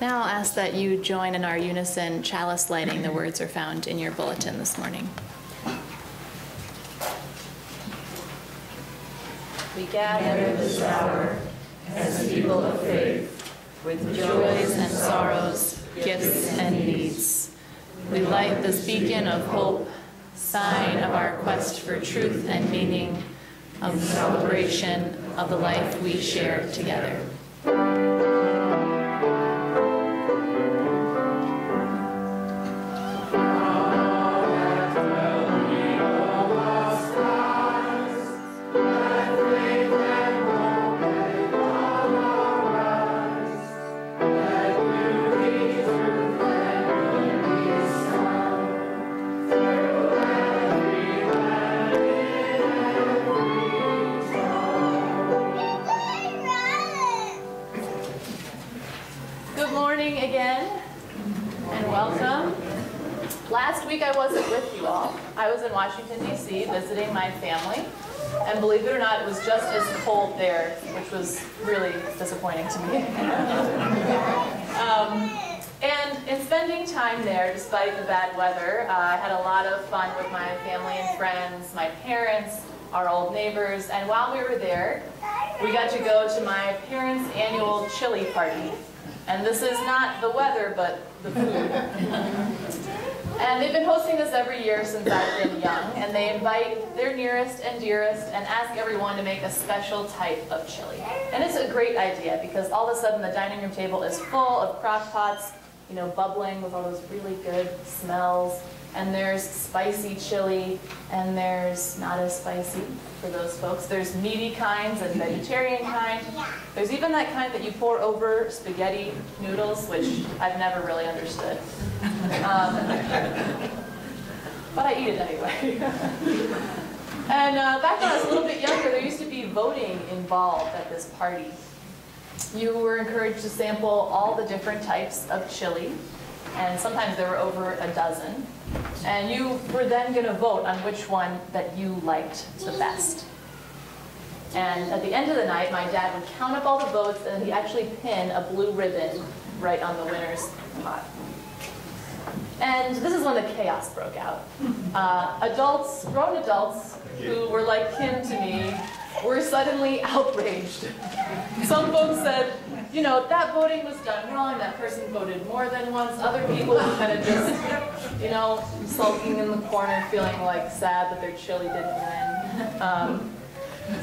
Now I'll ask that you join in our unison chalice lighting. The words are found in your bulletin this morning. We gather this hour as people of faith, with joys and sorrows, gifts and needs. We light this beacon of hope, sign of our quest for truth and meaning, of celebration of the life we share together. Last week I wasn't with you all. I was in Washington, D.C. visiting my family. And believe it or not, it was just as cold there, which was really disappointing to me. And in spending time there, despite the bad weather, I had a lot of fun with my family and friends, my parents, our old neighbors. And while we were there, we got to go to my parents' annual chili party. And this is not the weather, but the food. And they've been hosting this every year since I've been young, and they invite their nearest and dearest and ask everyone to make a special type of chili. And it's a great idea because all of a sudden the dining room table is full of crock pots, you know, bubbling with all those really good smells. And there's spicy chili, and there's not as spicy for those folks. There's meaty kinds and vegetarian kind. There's even that kind that you pour over spaghetti noodles, which I've never really understood. But I eat it anyway. And back when I was a little bit younger, there used to be voting involved at this party. You were encouraged to sample all the different types of chili, and sometimes there were over a dozen. And you were then going to vote on which one that you liked the best. And at the end of the night, my dad would count up all the votes, and he'd actually pin a blue ribbon right on the winner's pot. And this is when the chaos broke out. Adults, grown adults, who were like kin to me, were suddenly outraged. Some folks said, you know, that voting was done wrong, that person voted more than once. Other people were kind of just, you know, sulking in the corner, feeling like sad that their chili didn't win.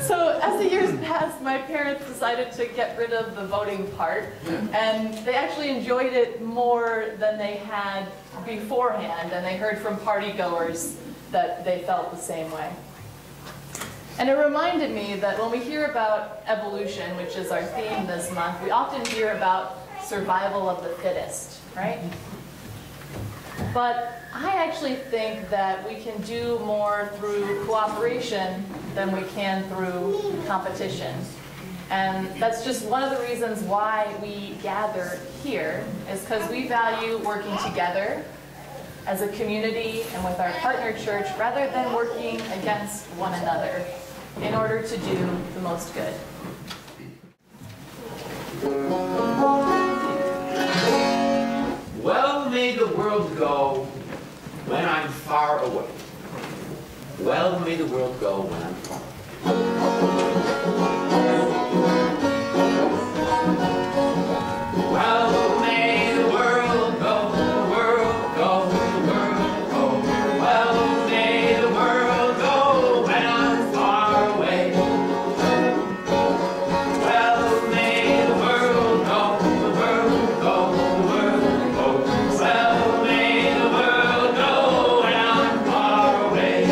So as the years passed, my parents decided to get rid of the voting part, and they actually enjoyed it more than they had beforehand, and they heard from partygoers that they felt the same way. And it reminded me that when we hear about evolution, which is our theme this month, we often hear about survival of the fittest, right? But I actually think that we can do more through cooperation than we can through competition. And that's just one of the reasons why we gather here, is because we value working together as a community and with our partner church rather than working against one another in order to do the most good. Well may the world go when I'm far away. Well may the world go when I'm far away. Well may the world go, the world go, the world go. Well may the world go when I'm far away. Well may the world go, the world go, the world go. Well may the world go when I'm far away.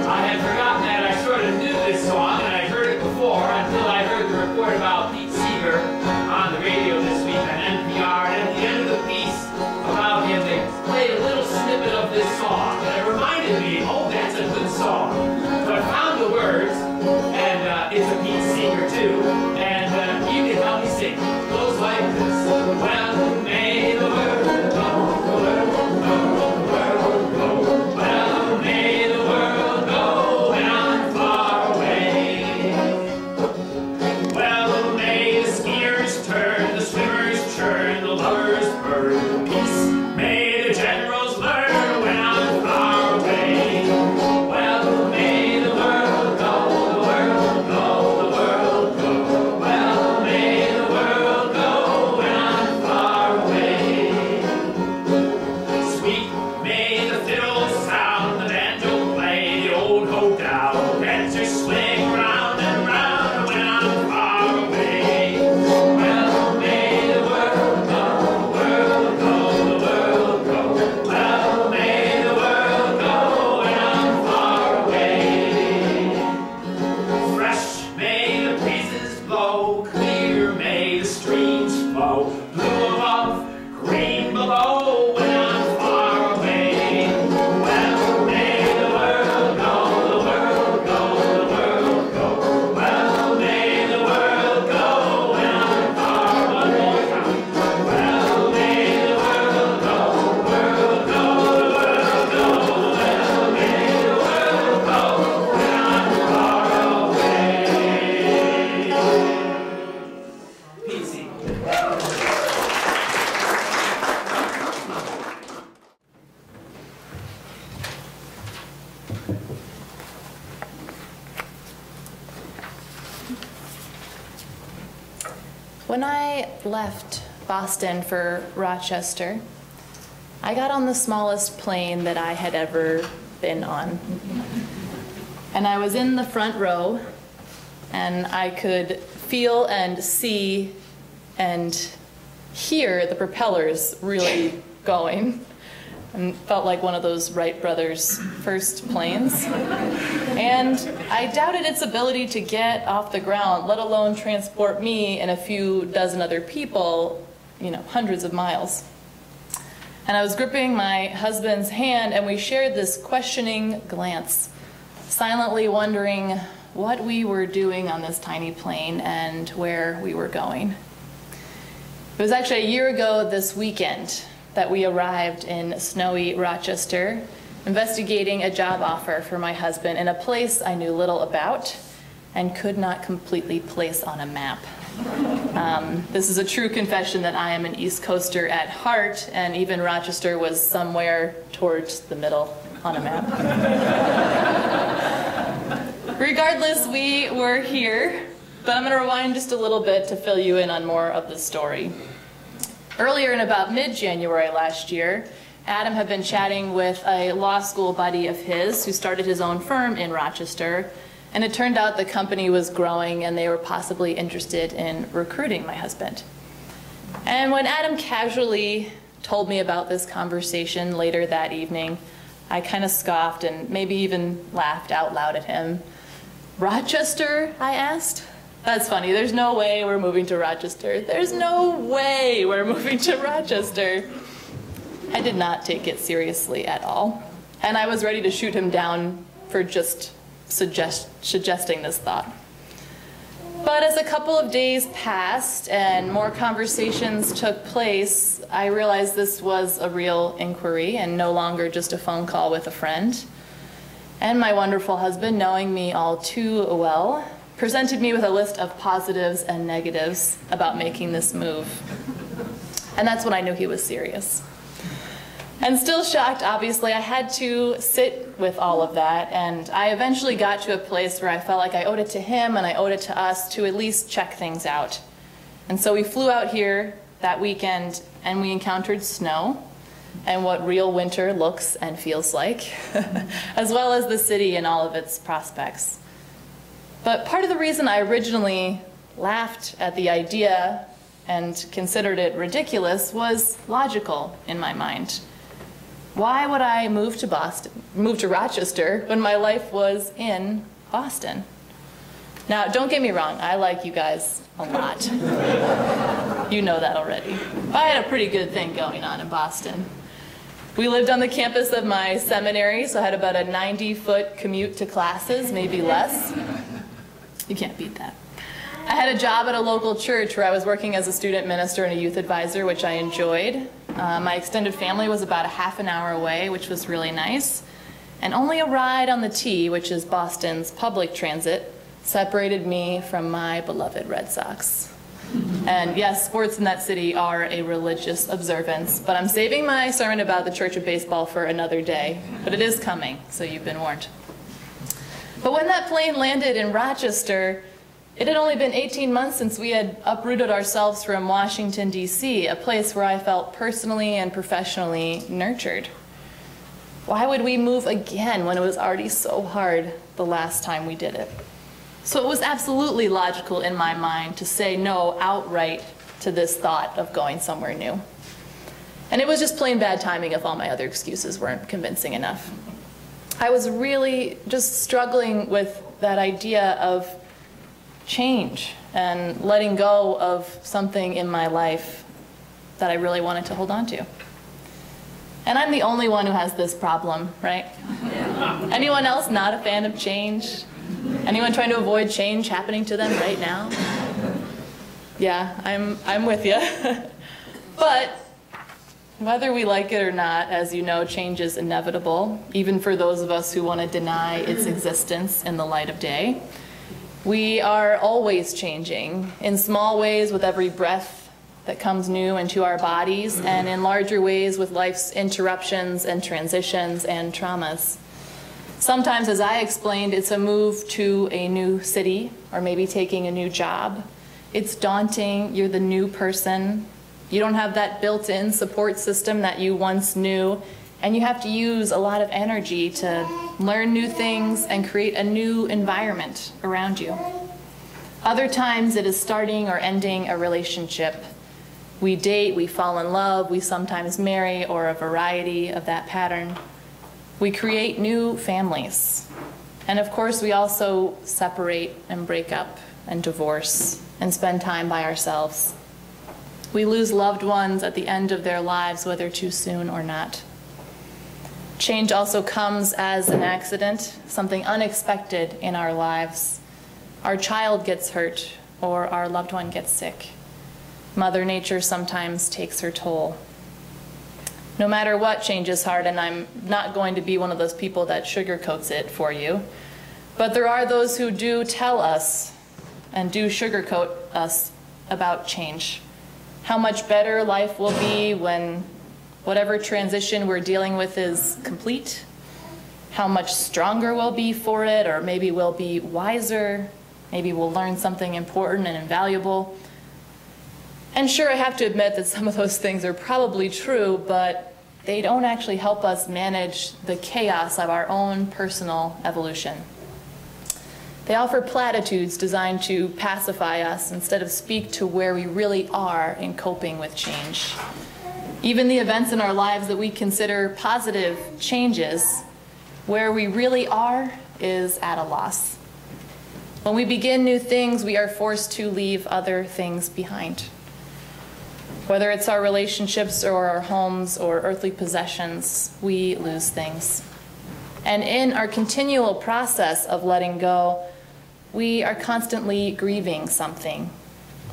I had forgotten that I sort of knew this song, and I heard it before until I heard the report about Pete Seeger on the radio this week on NPR, and at the end of the piece about him, they played a little snippet of this song, and it reminded me, oh, that's a good song. So I found the words, and it's a Pete Seeger too, and you can help me sing. It goes like this. Well, may the world go, the world go, the world go. Well, may the world go when I'm far away. Well, may the skiers turn When I left Boston for Rochester, I got on the smallest plane that I had ever been on. And I was in the front row, and I could feel and see and hear the propellers really going, and felt like one of those Wright brothers' first planes. And I doubted its ability to get off the ground, let alone transport me and a few dozen other people, hundreds of miles. And I was gripping my husband's hand, and we shared this questioning glance, silently wondering what we were doing on this tiny plane and where we were going. It was actually a year ago this weekend that we arrived in snowy Rochester, investigating a job offer for my husband in a place I knew little about and could not completely place on a map. This is a true confession that I am an East Coaster at heart, and even Rochester was somewhere towards the middle on a map. Regardless, we were here, but I'm going to rewind just a little bit to fill you in on more of the story. Earlier in about mid-January last year, Adam had been chatting with a law school buddy of his who started his own firm in Rochester, and it turned out the company was growing and they were possibly interested in recruiting my husband. And when Adam casually told me about this conversation later that evening, I kind of scoffed and maybe even laughed out loud at him. "Rochester?" I asked. "That's funny. There's no way we're moving to Rochester. There's no way we're moving to Rochester." I did not take it seriously at all, and I was ready to shoot him down for just suggesting this thought. But as a couple of days passed and more conversations took place, I realized this was a real inquiry and no longer just a phone call with a friend. And my wonderful husband, knowing me all too well, presented me with a list of positives and negatives about making this move. And that's when I knew he was serious. And still shocked, obviously, I had to sit with all of that, and I eventually got to a place where I felt like I owed it to him and I owed it to us to at least check things out. And so we flew out here that weekend, and we encountered snow and what real winter looks and feels like, as well as the city and all of its prospects. But part of the reason I originally laughed at the idea and considered it ridiculous was logical in my mind. Why would I move to Rochester when my life was in Boston? Now, don't get me wrong, I like you guys a lot. You know that already. I had a pretty good thing going on in Boston. We lived on the campus of my seminary, so I had about a 90-foot commute to classes, maybe less. You can't beat that. I had a job at a local church where I was working as a student minister and a youth advisor, which I enjoyed. My extended family was about a half an hour away, which was really nice. And only a ride on the T, which is Boston's public transit, separated me from my beloved Red Sox. And yes, sports in that city are a religious observance, but I'm saving my sermon about the Church of Baseball for another day. But it is coming, so you've been warned. But when that plane landed in Rochester, it had only been 18 months since we had uprooted ourselves from Washington, D.C., a place where I felt personally and professionally nurtured. Why would we move again when it was already so hard the last time we did it? So it was absolutely logical in my mind to say no outright to this thought of going somewhere new. And it was just plain bad timing if all my other excuses weren't convincing enough. I was really just struggling with that idea of change and letting go of something in my life that I really wanted to hold on to. And I'm the only one who has this problem, right? Anyone else not a fan of change? Anyone trying to avoid change happening to them right now? Yeah, I'm with you. But whether we like it or not, as you know, change is inevitable, even for those of us who want to deny its existence in the light of day. We are always changing, in small ways with every breath that comes new into our bodies, and in larger ways with life's interruptions and transitions and traumas. Sometimes, as I explained, it's a move to a new city, or maybe taking a new job. It's daunting. You're the new person. You don't have that built-in support system that you once knew, and you have to use a lot of energy to learn new things and create a new environment around you. Other times it is starting or ending a relationship. We date, we fall in love, we sometimes marry, or a variety of that pattern. We create new families. And of course, we also separate and break up and divorce and spend time by ourselves. We lose loved ones at the end of their lives, whether too soon or not. Change also comes as an accident, something unexpected in our lives. Our child gets hurt, or our loved one gets sick. Mother Nature sometimes takes her toll. No matter what, change is hard, and I'm not going to be one of those people that sugarcoats it for you. But there are those who do tell us and do sugarcoat us about change. How much better life will be when whatever transition we're dealing with is complete. How much stronger we'll be for it, or maybe we'll be wiser. Maybe we'll learn something important and invaluable. And sure, I have to admit that some of those things are probably true, but they don't actually help us manage the chaos of our own personal evolution. They offer platitudes designed to pacify us instead of speak to where we really are in coping with change. Even the events in our lives that we consider positive changes, where we really are is at a loss. When we begin new things, we are forced to leave other things behind. Whether it's our relationships or our homes or earthly possessions, we lose things. And in our continual process of letting go, we are constantly grieving something.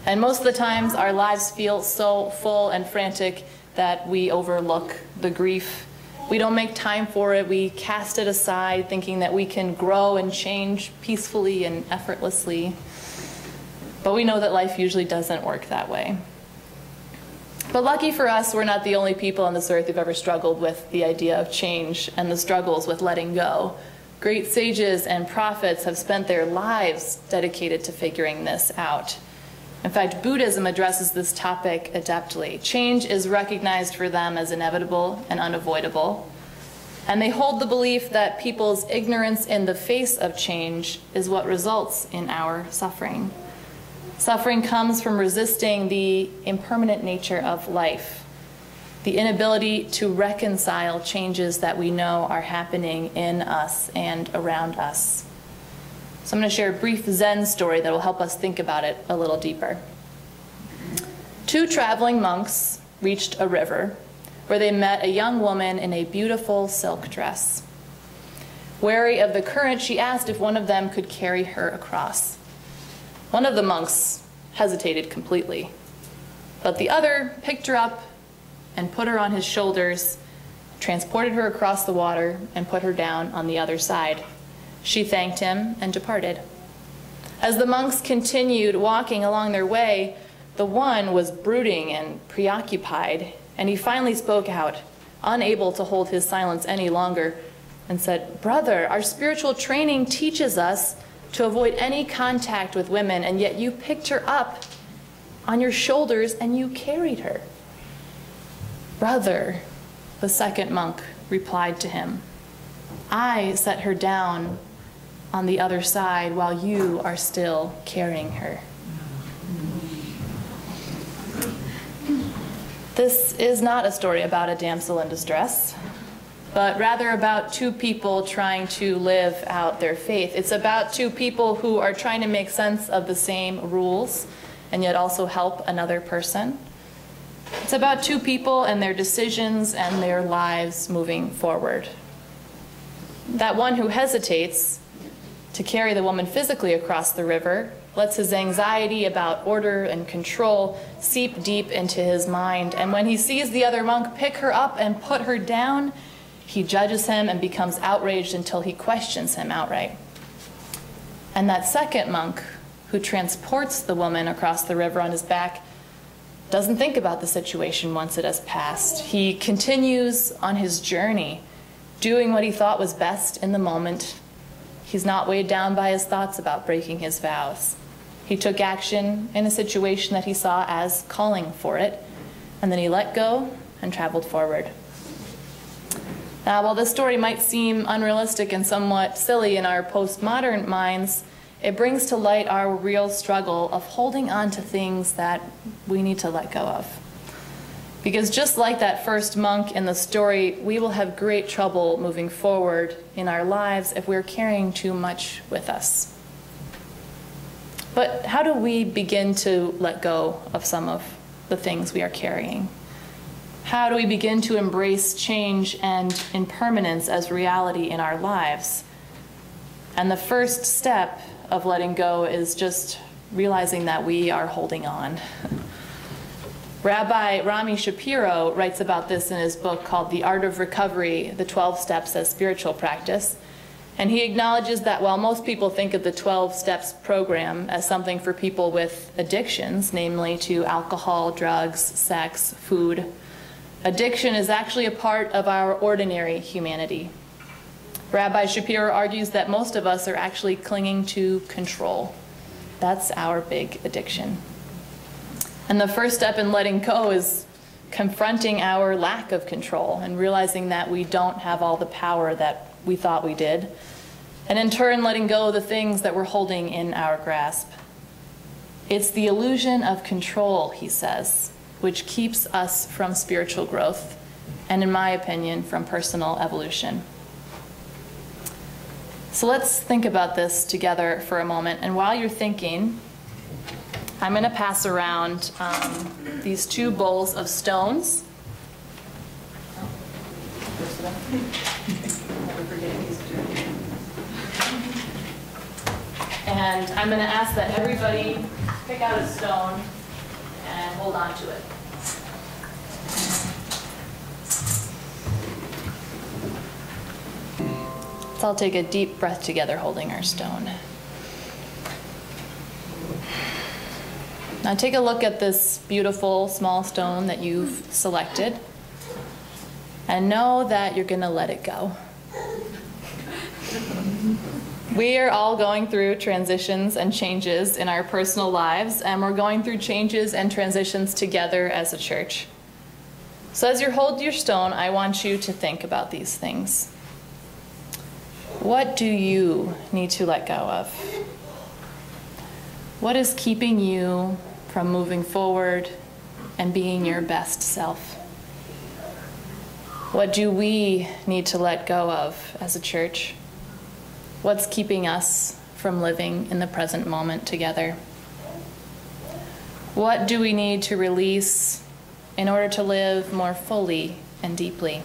And most of the times, our lives feel so full and frantic that we overlook the grief. We don't make time for it. We cast it aside, thinking that we can grow and change peacefully and effortlessly. But we know that life usually doesn't work that way. But lucky for us, we're not the only people on this earth who've ever struggled with the idea of change and the struggles with letting go. Great sages and prophets have spent their lives dedicated to figuring this out. In fact, Buddhism addresses this topic adeptly. Change is recognized for them as inevitable and unavoidable. And they hold the belief that people's ignorance in the face of change is what results in our suffering. Suffering comes from resisting the impermanent nature of life, the inability to reconcile changes that we know are happening in us and around us. So I'm going to share a brief Zen story that will help us think about it a little deeper. Two traveling monks reached a river where they met a young woman in a beautiful silk dress. Wary of the current, she asked if one of them could carry her across. One of the monks hesitated completely, but the other picked her up and put her on his shoulders, transported her across the water, and put her down on the other side. She thanked him and departed. As the monks continued walking along their way, the one was brooding and preoccupied, and he finally spoke out, unable to hold his silence any longer, and said, "Brother, our spiritual training teaches us to avoid any contact with women, and yet you picked her up on your shoulders and you carried her." "Brother," the second monk replied to him, "I set her down on the other side while you are still carrying her." This is not a story about a damsel in distress, but rather about two people trying to live out their faith. It's about two people who are trying to make sense of the same rules and yet also help another person. It's about two people and their decisions and their lives moving forward. That one who hesitates to carry the woman physically across the river lets his anxiety about order and control seep deep into his mind. And when he sees the other monk pick her up and put her down, he judges him and becomes outraged until he questions him outright. And that second monk, who transports the woman across the river on his back, doesn't think about the situation once it has passed. He continues on his journey, doing what he thought was best in the moment. He's not weighed down by his thoughts about breaking his vows. He took action in a situation that he saw as calling for it, and then he let go and traveled forward. Now, while this story might seem unrealistic and somewhat silly in our postmodern minds, it brings to light our real struggle of holding on to things that we need to let go of. Because just like that first monk in the story, we will have great trouble moving forward in our lives if we're carrying too much with us. But how do we begin to let go of some of the things we are carrying? How do we begin to embrace change and impermanence as reality in our lives? And the first step of letting go is just realizing that we are holding on. Rabbi Rami Shapiro writes about this in his book called The Art of Recovery, The 12 Steps as Spiritual Practice. And he acknowledges that while most people think of the 12 Steps program as something for people with addictions, namely to alcohol, drugs, sex, food, addiction is actually a part of our ordinary humanity. Rabbi Shapiro argues that most of us are actually clinging to control. That's our big addiction. And the first step in letting go is confronting our lack of control and realizing that we don't have all the power that we thought we did. And in turn, letting go of the things that we're holding in our grasp. It's the illusion of control, he says, which keeps us from spiritual growth, and in my opinion, from personal evolution. So let's think about this together for a moment. And while you're thinking, I'm going to pass around these two bowls of stones. And I'm going to ask that everybody pick out a stone and hold on to it. So I'll take a deep breath together holding our stone. Now take a look at this beautiful small stone that you've selected and know that you're going to let it go. We are all going through transitions and changes in our personal lives, and we're going through changes and transitions together as a church. So as you hold your stone, I want you to think about these things. What do you need to let go of? What is keeping you from moving forward and being your best self? What do we need to let go of as a church? What's keeping us from living in the present moment together? What do we need to release in order to live more fully and deeply?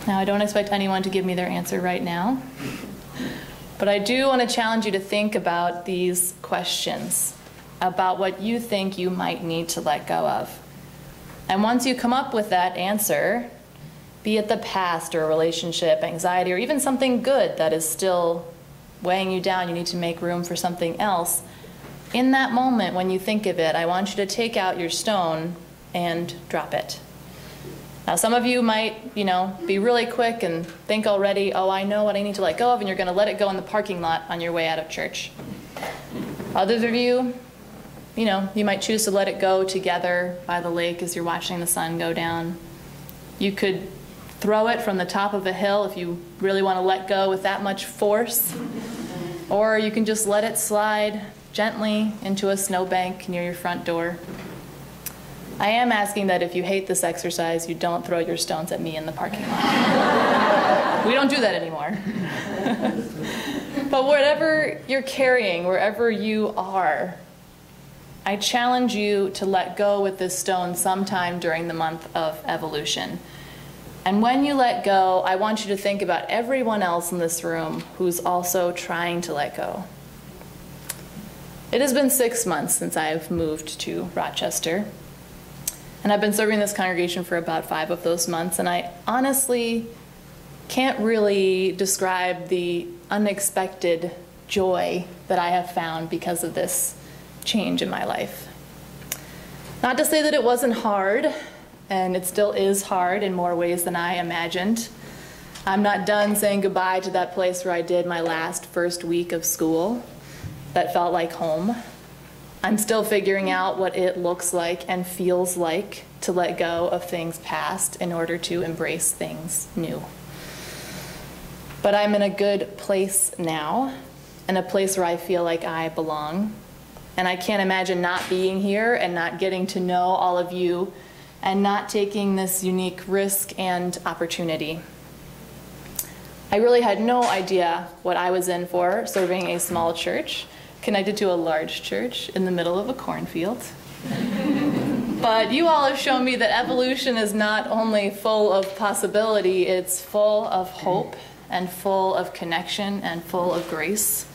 Now, I don't expect anyone to give me their answer right now, but I do want to challenge you to think about these questions, about what you think you might need to let go of. And once you come up with that answer, be it the past or a relationship, anxiety, or even something good that is still weighing you down, you need to make room for something else. In that moment, when you think of it, I want you to take out your stone and drop it. Now, some of you might, be really quick and think already, oh, I know what I need to let go of, and you're going to let it go in the parking lot on your way out of church. Others of you, you might choose to let it go together by the lake as you're watching the sun go down. You could throw it from the top of a hill if you really want to let go with that much force. Or you can just let it slide gently into a snowbank near your front door. I am asking that if you hate this exercise, you don't throw your stones at me in the parking lot. We don't do that anymore. But whatever you're carrying, wherever you are, I challenge you to let go with this stone sometime during the month of evolution. And when you let go, I want you to think about everyone else in this room who's also trying to let go. It has been 6 months since I've moved to Rochester. And I've been serving this congregation for about 5 of those months. And I honestly can't really describe the unexpected joy that I have found because of this change in my life. Not to say that it wasn't hard, and it still is hard in more ways than I imagined. I'm not done saying goodbye to that place where I did my first week of school that felt like home. I'm still figuring out what it looks like and feels like to let go of things past in order to embrace things new. But I'm in a good place now, and a place where I feel like I belong. And I can't imagine not being here and not getting to know all of you and not taking this unique risk and opportunity. I really had no idea what I was in for, serving a small church connected to a large church in the middle of a cornfield. But you all have shown me that evolution is not only full of possibility, it's full of hope and full of connection and full of grace.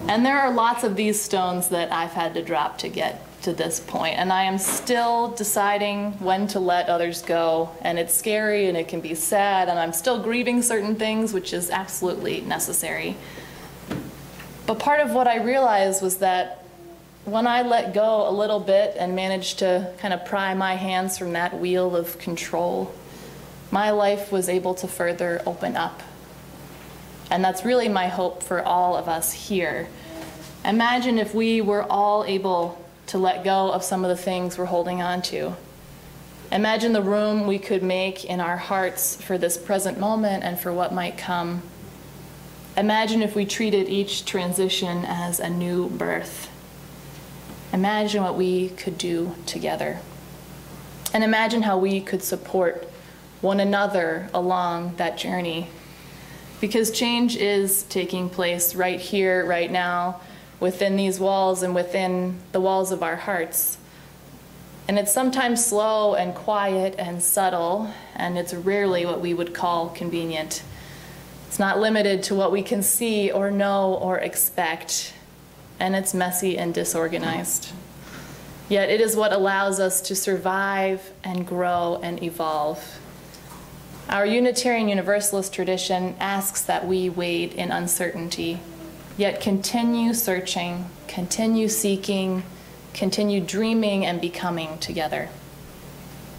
And there are lots of these stones that I've had to drop to get to this point, and I am still deciding when to let others go, and it's scary and it can be sad, and I'm still grieving certain things, which is absolutely necessary. But part of what I realized was that when I let go a little bit and managed to kind of pry my hands from that wheel of control, my life was able to further open up. And that's really my hope for all of us here. Imagine if we were all able to let go of some of the things we're holding on to. Imagine the room we could make in our hearts for this present moment and for what might come. Imagine if we treated each transition as a new birth. Imagine what we could do together. And imagine how we could support one another along that journey. Because change is taking place right here, right now, within these walls and within the walls of our hearts. And it's sometimes slow and quiet and subtle, and it's rarely what we would call convenient. It's not limited to what we can see or know or expect, and it's messy and disorganized. Yet it is what allows us to survive and grow and evolve. Our Unitarian Universalist tradition asks that we wade in uncertainty, yet continue searching, continue seeking, continue dreaming and becoming together.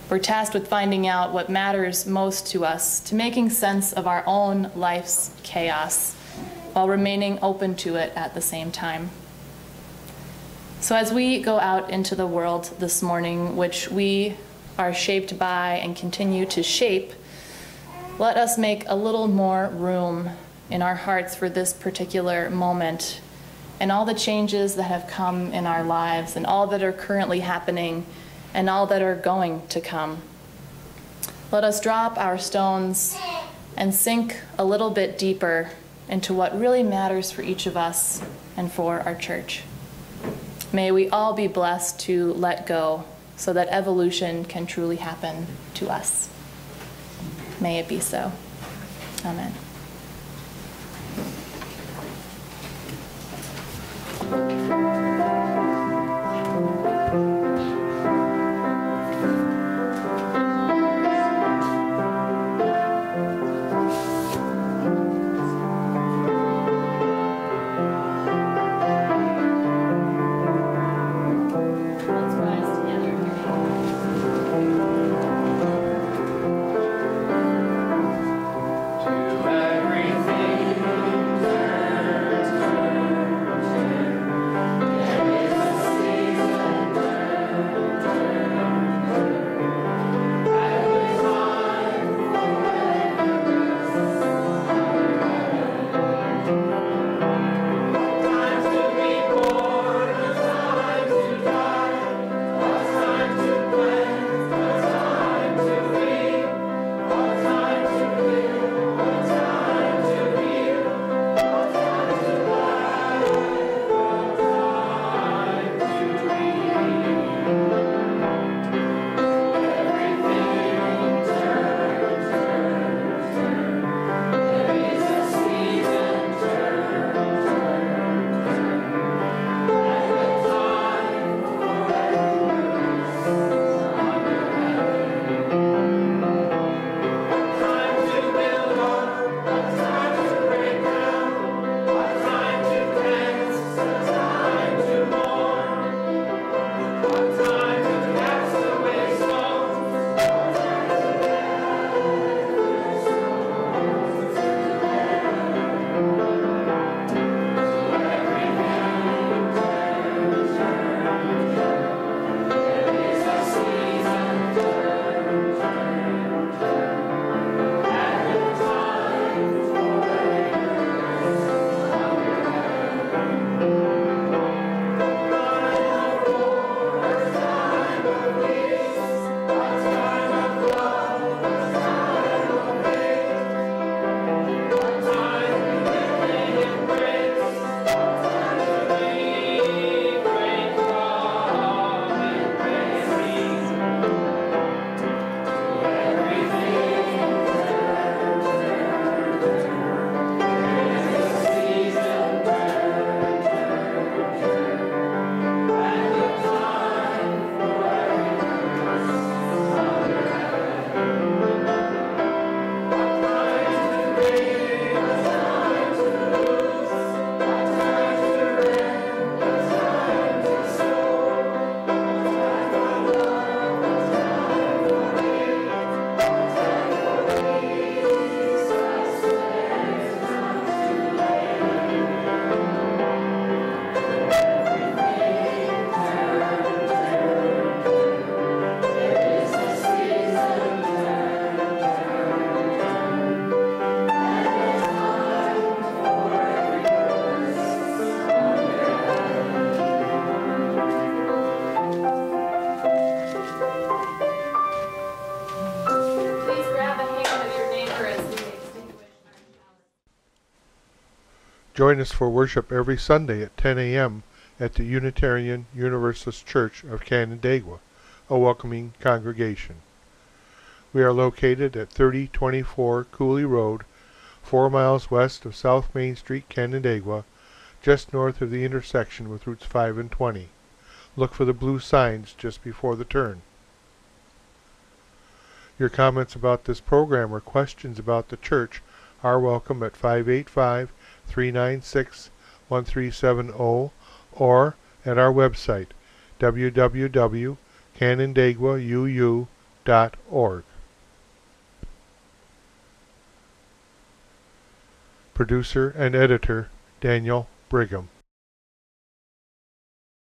We're tasked with finding out what matters most to us, to making sense of our own life's chaos, while remaining open to it at the same time. So as we go out into the world this morning, which we are shaped by and continue to shape, let us make a little more room in our hearts for this particular moment and all the changes that have come in our lives and all that are currently happening and all that are going to come. Let us drop our stones and sink a little bit deeper into what really matters for each of us and for our church. May we all be blessed to let go so that evolution can truly happen to us. May it be so. Amen. To Join us for worship every Sunday at 10 a.m. at the Unitarian Universalist Church of Canandaigua, a welcoming congregation. We are located at 3024 Cooley Road, 4 miles west of South Main Street, Canandaigua, just north of the intersection with Routes 5 and 20. Look for the blue signs just before the turn. Your comments about this program or questions about the church are welcome at 585-396-1370 or at our website, www.canandaiguauu.org. Producer and editor, Daniel Brigham.